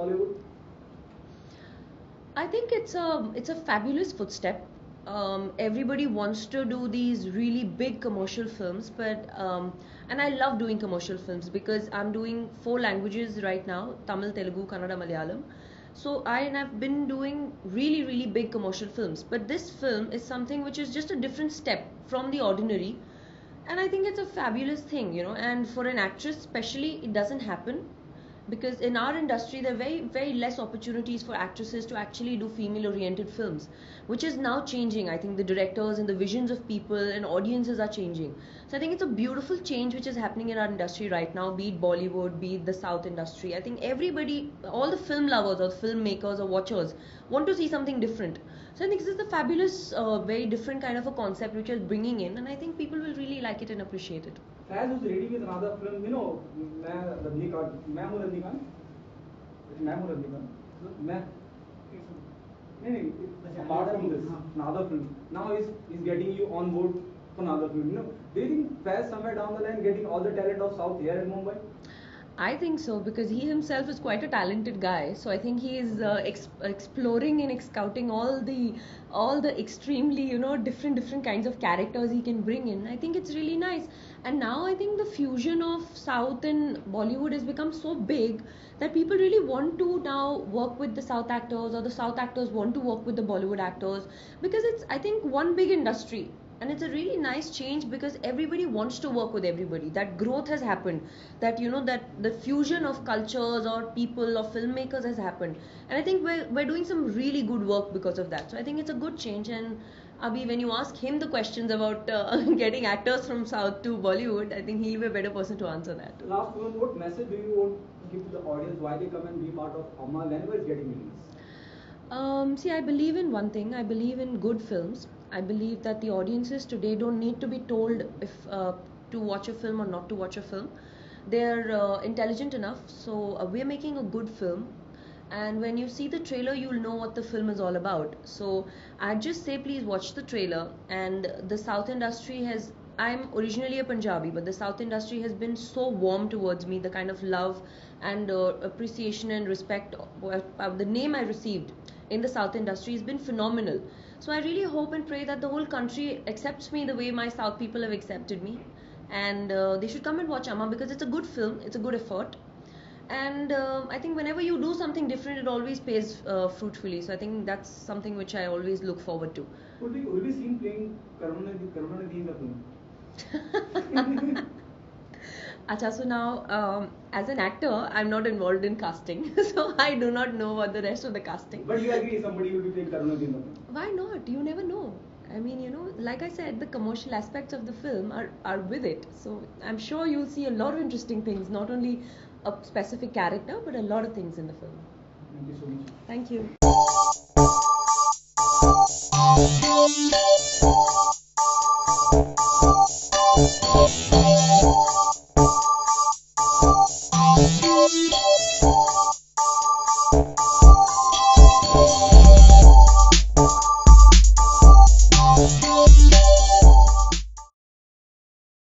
Bollywood? I think it's a fabulous footstep. Everybody wants to do these really big commercial films, but and I love doing commercial films because I'm doing 4 languages right now: Tamil, Telugu, Kannada, Malayalam. So have been doing really big commercial films, but this film is something which is just a different step from the ordinary, and I think it's a fabulous thing, and for an actress especially, it doesn't happen because in our industry there are very less opportunities for actresses to actually do female oriented films, which is now changing. I think the directors and the visions of people and audiences are changing. So I think it's a beautiful change which is happening in our industry right now, be it Bollywood, be it the South industry. I think everybody, all the film lovers or filmmakers or watchers, want to see something different. So I think this is a fabulous, very different kind of a concept which is bringing in, and I think people will really like it and appreciate it. Faz was ready with another film, मैं रजनीकांत, मैं हूँ रजनीकांत, मैं हूँ रजनीकांत, मैं नहीं, apart from this, another film. Now he's getting you on board for another film. Do you think Faz somewhere down the line getting all the talent of South here in Mumbai? I think so, because he himself is quite a talented guy. So I think he is exploring and scouting all the extremely different kinds of characters he can bring in. I think it's really nice. And now I think the fusion of South and Bollywood has become so big that people really want to now work with the South actors, or the South actors want to work with the Bollywood actors, because it's, I think, one big industry. And it's a really nice change because everybody wants to work with everybody. That growth has happened, that that the fusion of cultures or people or filmmakers has happened, and I think we're doing some really good work because of that. So I think it's a good change. And Abhi, when you ask him the questions about getting actors from South to Bollywood, I think he'll be a better person to answer that. Last one, what message do you want to give to the audience why they come and be part of Amma whenever it's getting released? See, I believe in one thing. I believe in good films. I believe that the audiences today don't need to be told if to watch a film or not to watch a film. They're intelligent enough. So we're making a good film, and when you see the trailer, you'll know what the film is all about. So I'd just say, please watch the trailer. And the South industry has, I'm originally a Punjabi, but the South industry has been so warm towards me. The kind of love and appreciation and respect, the name I received in the South industry has been phenomenal. So I really hope and pray that the whole country accepts me the way my South people have accepted me. And they should come and watch Amma because it's a good film, it's a good effort. And I think whenever you do something different, it always pays fruitfully. So I think that's something which I always look forward to. Would we seen playing Karunanidhi in the film? Acha, so now as an actor, I'm not involved in casting, so I do not know what the rest of the casting. But you agree somebody will be playing Karunanidhi in the film? Why not? You never know. I mean, like I said, the commercial aspects of the film are with it. So I'm sure you'll see a lot of interesting things, not only a specific character, but a lot of things in the film. Thank you so much. Thank you.